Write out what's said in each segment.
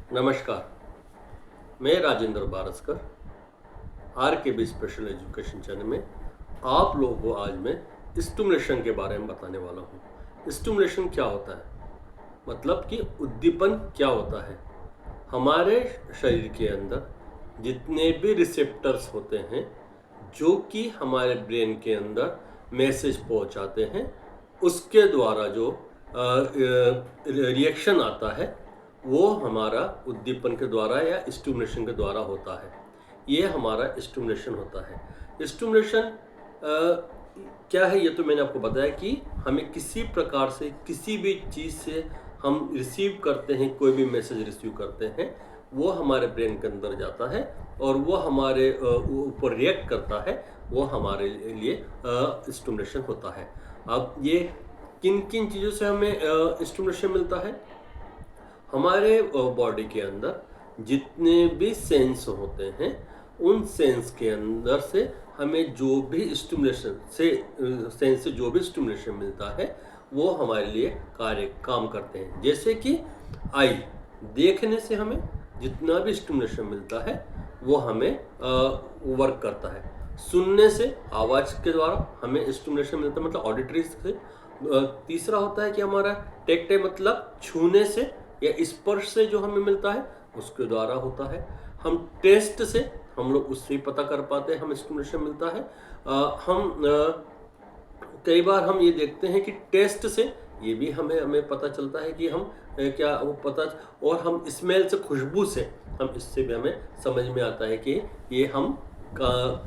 नमस्कार, मैं राजेंद्र बारसकर आर के बी स्पेशल एजुकेशन चैनल में आप लोगों को आज मैं स्टिमुलेशन के बारे में बताने वाला हूँ। स्टिमुलेशन क्या होता है, मतलब कि उद्दीपन क्या होता है। हमारे शरीर के अंदर जितने भी रिसेप्टर्स होते हैं जो कि हमारे ब्रेन के अंदर मैसेज पहुंचाते हैं, उसके द्वारा जो रिएक्शन आता है वो हमारा उद्दीपन के द्वारा या स्टिमुलेशन के द्वारा होता है। ये हमारा स्टिमुलेशन होता है। स्टिमुलेशन क्या है, ये तो मैंने आपको बताया कि हमें किसी प्रकार से किसी भी चीज़ से हम रिसीव करते हैं, कोई भी मैसेज रिसीव करते हैं, वो हमारे ब्रेन के अंदर जाता है और वो हमारे ऊपर रिएक्ट करता है, वो हमारे लिए स्टिमुलेशन होता है। अब ये किन किन चीज़ों से हमें स्टिमुलेशन मिलता है? हमारे बॉडी के अंदर जितने भी सेंस होते हैं, उन सेंस के अंदर से हमें जो भी स्टिमुलेशन से सेंस से जो भी स्टिमुलेशन मिलता है वो हमारे लिए काम करते हैं। जैसे कि आई, देखने से हमें जितना भी स्टिमुलेशन मिलता है वो हमें वर्क करता है। सुनने से, आवाज़ के द्वारा हमें स्टिमुलेशन मिलता है, मतलब ऑडिटरी से। तीसरा होता है कि हमारा टेक्टाइल, मतलब छूने से या स्पर्श से जो हमें मिलता है उसके द्वारा होता है। हम टेस्ट से, हम लोग उससे ही पता कर पाते हैं हमें स्टिमुलेशन मिलता है। कई बार हम ये देखते हैं कि टेस्ट से ये भी हमें पता चलता है कि हम क्या वो पता, और हम स्मेल से, खुशबू से, हम इससे भी हमें समझ में आता है कि ये हम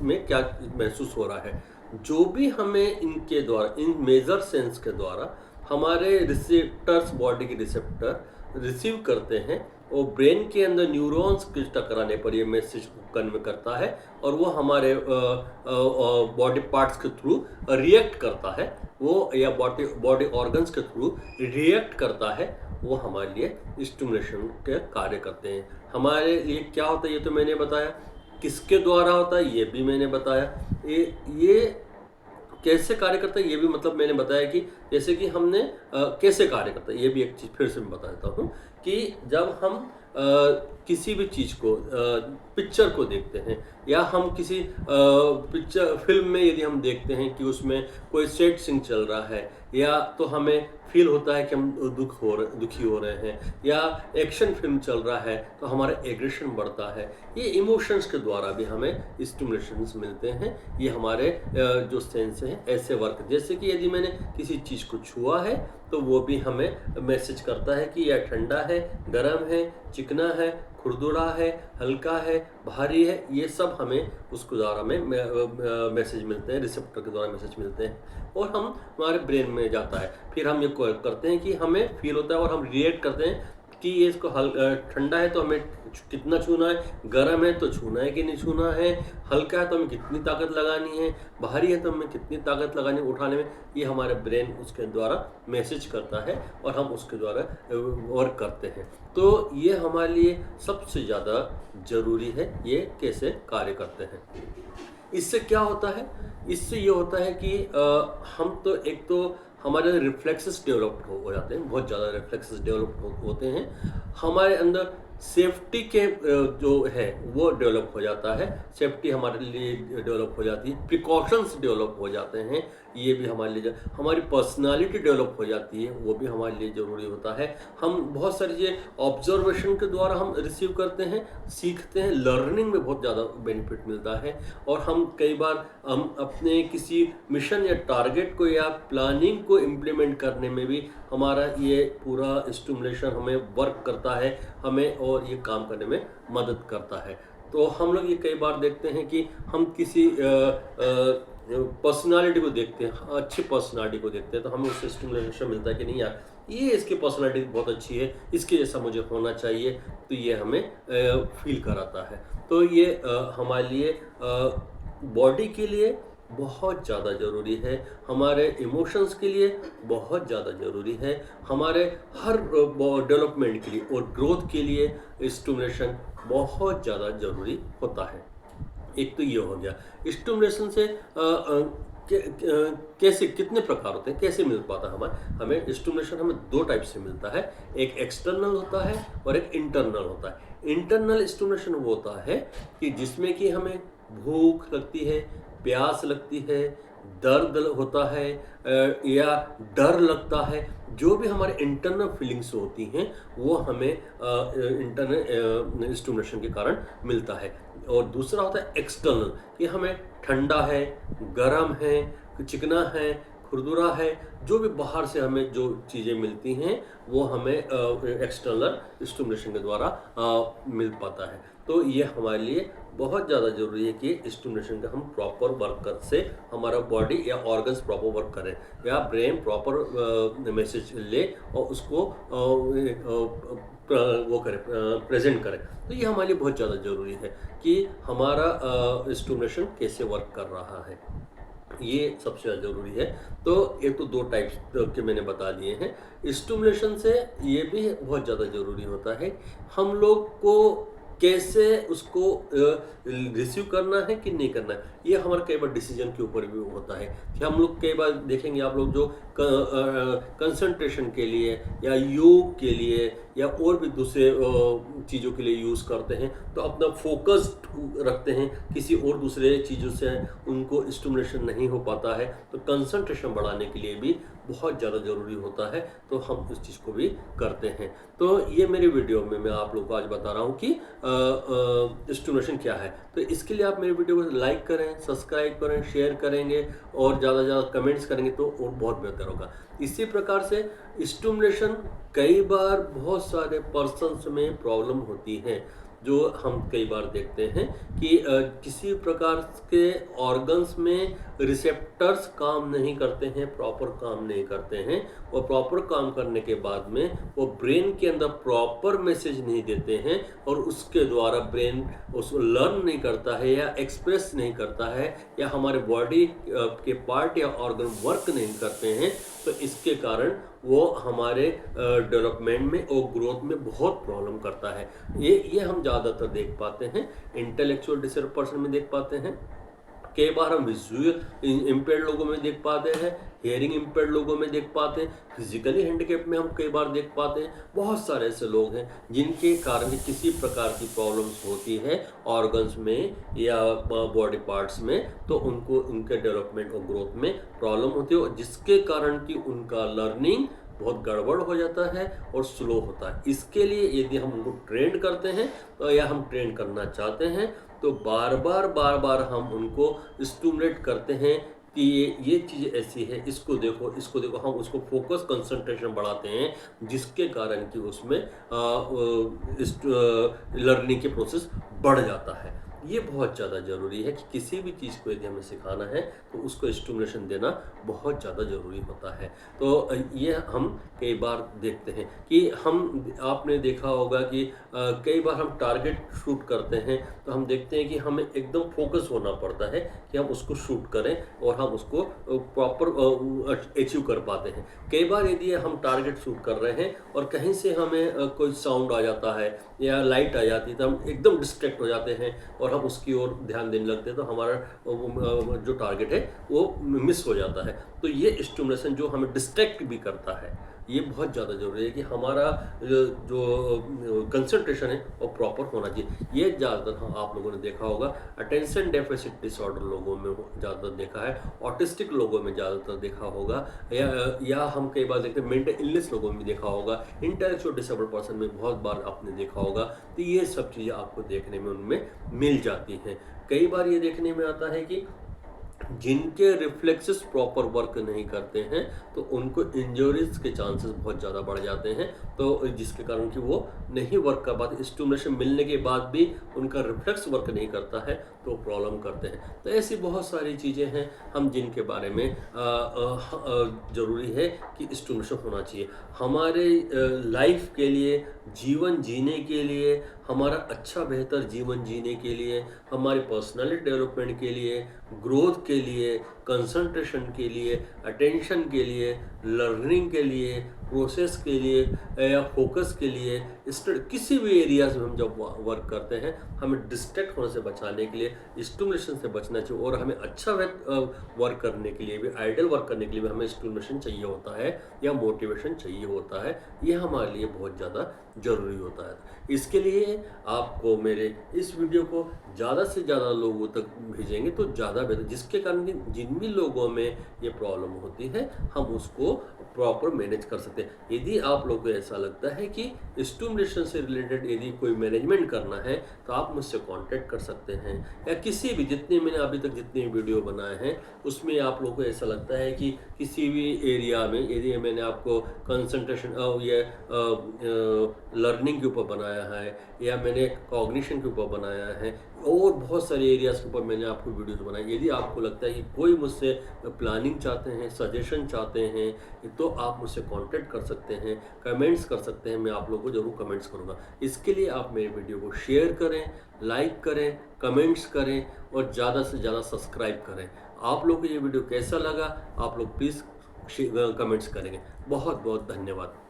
में क्या महसूस हो रहा है। जो भी हमें इनके द्वारा, इन मेजर सेंस के द्वारा हमारे रिसेप्टर्स, बॉडी के रिसेप्टर रिसीव करते हैं और ब्रेन के अंदर न्यूरॉन्स के टकराने पर ये मैसेज को कन्वे करता है और वो हमारे बॉडी पार्ट्स के थ्रू रिएक्ट करता है, वो या बॉडी ऑर्गन्स के थ्रू रिएक्ट करता है, वो हमारे लिए स्टिमुलेशन के कार्य करते हैं। हमारे लिए क्या होता है ये तो मैंने बताया, किसके द्वारा होता है ये भी मैंने बताया, ये कैसे कार्य करता है ये भी मतलब मैंने बताया कि जैसे कि हमने कैसे कार्य करता है ये भी एक चीज़ फिर से मैं बता देता हूँ कि जब हम किसी भी चीज़ को, पिक्चर को देखते हैं या हम किसी पिक्चर फिल्म में यदि हम देखते हैं कि उसमें कोई सैड सीन चल रहा है, या तो हमें फील होता है कि हम दुखी हो रहे हैं, या एक्शन फिल्म चल रहा है तो हमारा एग्रेशन बढ़ता है। ये इमोशंस के द्वारा भी हमें स्टिमुलेशंस मिलते हैं। ये हमारे जो सेंस हैं ऐसे वर्क, जैसे कि यदि मैंने किसी चीज़ को छुआ है तो वो भी हमें मैसेज करता है कि यह ठंडा है, गर्म है, चिकना है, खुरदुरा है, हल्का है, भारी है। ये सब हमें उसके द्वारा में मैसेज मिलते हैं, रिसेप्टर के द्वारा मैसेज मिलते हैं और हम हमारे ब्रेन में जाता है। फिर हम ये करते हैं कि हमें फील होता है और हम रिएक्ट करते हैं कि ये इसको ठंडा है तो हमें कितना छूना है, गर्म है तो छूना है कि नहीं छूना है, हल्का है तो हमें कितनी ताकत लगानी है, भारी है तो हमें कितनी ताकत लगानी है उठाने में। ये हमारे ब्रेन उसके द्वारा मैसेज करता है और हम उसके द्वारा वर्क करते हैं। तो ये हमारे लिए सबसे ज़्यादा ज़रूरी है, ये कैसे कार्य करते हैं। इससे क्या होता है, इससे ये होता है कि हम तो एक तो हमारे रिफ्लेक्सेस डेवलप हो जाते हैं, बहुत ज़्यादा रिफ्लेक्सेस डेवलप होते हैं। हमारे अंदर सेफ्टी के जो है वो डेवलप हो जाता है, सेफ्टी हमारे लिए डेवलप हो जाती है, प्रिकॉशंस डेवलप हो जाते हैं, ये भी हमारे लिए, हमारी पर्सनालिटी डेवलप हो जाती है, वो भी हमारे लिए ज़रूरी होता है। हम बहुत सारी ये ऑब्जर्वेशन के द्वारा हम रिसीव करते हैं, सीखते हैं, लर्निंग में बहुत ज़्यादा बेनिफिट मिलता है। और हम कई बार हम अपने किसी मिशन या टारगेट को या प्लानिंग को इम्प्लीमेंट करने में भी हमारा ये पूरा स्टिमुलेशन हमें वर्क करता है, हमें और ये काम करने में मदद करता है। तो हम लोग ये कई बार देखते हैं कि हम किसी पर्सनालिटी को देखते हैं, अच्छी पर्सनालिटी को देखते हैं तो हमें उससे स्टिमुलेशन मिलता है कि नहीं यार, ये इसकी पर्सनालिटी बहुत अच्छी है, इसके जैसा मुझे होना चाहिए, तो ये हमें फील कराता है। तो ये हमारे लिए बॉडी के लिए बहुत ज़्यादा ज़रूरी है, हमारे इमोशंस के लिए बहुत ज़्यादा ज़रूरी है, हमारे हर डेवलपमेंट के लिए और ग्रोथ के लिए स्टिमुलेशन बहुत ज़्यादा ज़रूरी होता है। एक तो ये हो गया स्टिमुलेशन से कैसे कितने प्रकार होते हैं, कैसे मिल पाता है हमें हमें स्टिमुलेशन हमें दो टाइप से मिलता है। एक एक्सटर्नल होता है और एक इंटरनल होता है। इंटरनल स्टिमुलेशन वो होता है कि जिसमें कि हमें भूख लगती है, प्यास लगती है, दर्द होता है, या डर लगता है। जो भी हमारे इंटरनल फीलिंग्स होती हैं वो हमें इंटरनल स्टिमुलेशन के कारण मिलता है। और दूसरा होता है एक्सटर्नल, कि हमें ठंडा है, गर्म है, चिकना है, खुरदुरा है, जो भी बाहर से हमें जो चीज़ें मिलती हैं वो हमें एक्सटर्नल स्टिमुलेशन के द्वारा मिल पाता है। तो ये हमारे लिए बहुत ज़्यादा ज़रूरी है कि स्टिमुलेशन का हम प्रॉपर वर्क कर से हमारा बॉडी या ऑर्गन्स प्रॉपर वर्क करें, या ब्रेन प्रॉपर मैसेज ले और उसको वो करें, प्रेजेंट करें। तो ये हमारे लिए बहुत ज़्यादा ज़रूरी है कि हमारा स्टिमुलेशन कैसे वर्क कर रहा है, ये सबसे ज़्यादा ज़रूरी है। तो एक तो दो टाइप्स के मैंने बता दिए हैं। स्टिमुलेशन से ये भी बहुत ज़्यादा ज़रूरी होता है हम लोग को कैसे उसको रिसीव करना है कि नहीं करना है। ये हमारे कई बार डिसीजन के ऊपर भी होता है कि हम लोग कई बार देखेंगे, आप लोग जो कंसंट्रेशन के लिए या योग के लिए या और भी दूसरे चीज़ों के लिए यूज़ करते हैं, तो अपना फोकस्ड रखते हैं, किसी और दूसरे चीज़ों से उनको स्टिमुलेशन नहीं हो पाता है। तो कंसंट्रेशन बढ़ाने के लिए भी बहुत ज़्यादा ज़रूरी होता है, तो हम उस चीज़ को भी करते हैं। तो ये मेरे वीडियो में मैं आप लोगों को आज बता रहा हूँ कि स्टिमुलेशन क्या है। तो इसके लिए आप मेरे वीडियो को लाइक करें, सब्सक्राइब करें, शेयर करेंगे और ज़्यादा से ज़्यादा कमेंट्स करेंगे तो और बहुत बेहतर होगा। इसी प्रकार से स्टिमुलेशन कई बार बहुत सारे पर्सन्स में प्रॉब्लम होती है, जो हम कई बार देखते हैं कि किसी प्रकार के ऑर्गन्स में रिसेप्टर्स काम नहीं करते हैं, प्रॉपर काम नहीं करते हैं, और प्रॉपर काम करने के बाद में वो ब्रेन के अंदर प्रॉपर मैसेज नहीं देते हैं, और उसके द्वारा ब्रेन उसको लर्न नहीं करता है या एक्सप्रेस नहीं करता है, या हमारे बॉडी के पार्ट या ऑर्गन वर्क नहीं करते हैं। तो इसके कारण वो हमारे डेवलपमेंट में और ग्रोथ में बहुत प्रॉब्लम करता है। ये हम ज़्यादातर देख पाते हैं, इंटेलेक्चुअल डिसऑर्डर पर्सन में देख पाते हैं, कई बार हम विजुअल इम्पेयर्ड लोगों में देख पाते हैं, हियरिंग इम्पेयर्ड लोगों में देख पाते हैं, फिजिकली हैंडीकैप में हम कई बार देख पाते हैं। बहुत सारे ऐसे लोग हैं जिनके कारण किसी प्रकार की प्रॉब्लम्स होती है ऑर्गन्स में या बॉडी पार्ट्स में, तो उनको उनके डेवलपमेंट और ग्रोथ में प्रॉब्लम होती है, और जिसके कारण कि उनका लर्निंग बहुत गड़बड़ हो जाता है और स्लो होता है। इसके लिए यदि हम उनको ट्रेन करते हैं तो या हम ट्रेन करना चाहते हैं, तो बार बार हम उनको स्टिमुलेट करते हैं कि ये चीज़ ऐसी है, इसको देखो, इसको देखो। हम उसको फोकस कंसंट्रेशन बढ़ाते हैं, जिसके कारण कि उसमें लर्निंग के प्रोसेस बढ़ जाता है। ये बहुत ज़्यादा ज़रूरी है कि किसी भी चीज़ को यदि हमें सिखाना है तो उसको स्टिमुलेशन देना बहुत ज़्यादा ज़रूरी होता है। तो ये हम कई बार देखते हैं कि आपने देखा होगा कि कई बार हम टारगेट शूट करते हैं, तो हम देखते हैं कि हमें एकदम फोकस होना पड़ता है कि हम उसको शूट करें और हम उसको प्रॉपर अचीव कर पाते हैं। कई बार यदि हम टारगेट शूट कर रहे हैं और कहीं से हमें कोई साउंड आ जाता है या लाइट आ जाती है, तो हम एकदम डिस्ट्रैक्ट हो जाते हैं और हम उसकी ओर ध्यान देने लगते हैं, तो हमारा जो टारगेट है वो मिस हो जाता है। तो ये स्टिमुलेशन जो हमें डिस्ट्रैक्ट भी करता है, ये बहुत ज़्यादा ज़रूरी है कि हमारा जो कंसंट्रेशन है वो प्रॉपर होना चाहिए। ये ज़्यादातर आप लोगों ने देखा होगा, अटेंशन डेफिसिट डिसऑर्डर लोगों में ज़्यादातर देखा है, ऑटिस्टिक लोगों में ज़्यादातर देखा होगा, या हम कई बार देखते हैं मेंटल इलनेस लोगों में देखा होगा, इंटेलेक्चुअल डिसेबल्ड पर्सन में बहुत बार आपने देखा होगा। तो ये सब चीज़ें आपको देखने में उनमें मिल जाती हैं। कई बार ये देखने में आता है कि जिनके रिफ्लेक्सेस प्रॉपर वर्क नहीं करते हैं, तो उनको इंजरीज के चांसेस बहुत ज़्यादा बढ़ जाते हैं, तो जिसके कारण कि वो नहीं वर्क कर पाते। स्टिमुलेशन मिलने के बाद भी उनका रिफ्लेक्स वर्क नहीं करता है, तो प्रॉब्लम करते हैं। तो ऐसी बहुत सारी चीज़ें हैं हम जिनके बारे में ज़रूरी है कि स्टिमुलेशन होना चाहिए हमारे लाइफ के लिए, जीवन जीने के लिए, हमारा अच्छा बेहतर जीवन जीने के लिए, हमारे पर्सनालिटी डेवलपमेंट के लिए, ग्रोथ के लिए, कंसंट्रेशन के लिए, अटेंशन के लिए, लर्निंग के लिए, प्रोसेस के लिए या फोकस के लिए, किसी भी एरियाज में हम जब वर्क करते हैं, हमें डिस्ट्रैक्ट होने से बचाने के लिए, स्टिमुलेशन से बचना चाहिए। और हमें अच्छा वर्क करने के लिए भी, आइडियल वर्क करने के लिए भी हमें स्टिमुलेशन चाहिए होता है या मोटिवेशन चाहिए होता है। ये हमारे लिए बहुत ज़्यादा ज़रूरी होता है। इसके लिए आपको मेरे इस वीडियो को ज़्यादा से ज़्यादा लोगों तक भेजेंगे तो ज़्यादा बेहतर, जिसके कारण कि जिन भी लोगों में ये प्रॉब्लम होती है हम उसको प्रॉपर मैनेज कर सकते हैं। यदि आप लोगों को ऐसा लगता है कि स्टिमुलेशन से रिलेटेड यदि कोई मैनेजमेंट करना है तो आप मुझसे कांटेक्ट कर सकते हैं, या किसी भी, जितने मैंने अभी तक जितने वीडियो बनाए हैं उसमें आप लोगों को ऐसा लगता है कि किसी भी एरिया में यदि मैंने आपको कंसंट्रेशन या लर्निंग के ऊपर बनाया है, या मैंने कॉग्निशन के ऊपर बनाया है, और बहुत सारे एरियाज़ के ऊपर मैंने आपको वीडियोस बनाई, यदि आपको लगता है कि कोई मुझसे प्लानिंग चाहते हैं, सजेशन चाहते हैं, तो आप मुझसे कांटेक्ट कर सकते हैं, कमेंट्स कर सकते हैं। मैं आप लोगों को ज़रूर कमेंट्स करूँगा। इसके लिए आप मेरे वीडियो को शेयर करें, लाइक करें, कमेंट्स करें और ज़्यादा से ज़्यादा सब्सक्राइब करें। आप लोग को ये वीडियो कैसा लगा, आप लोग प्लीज़ कमेंट्स करेंगे। बहुत बहुत धन्यवाद।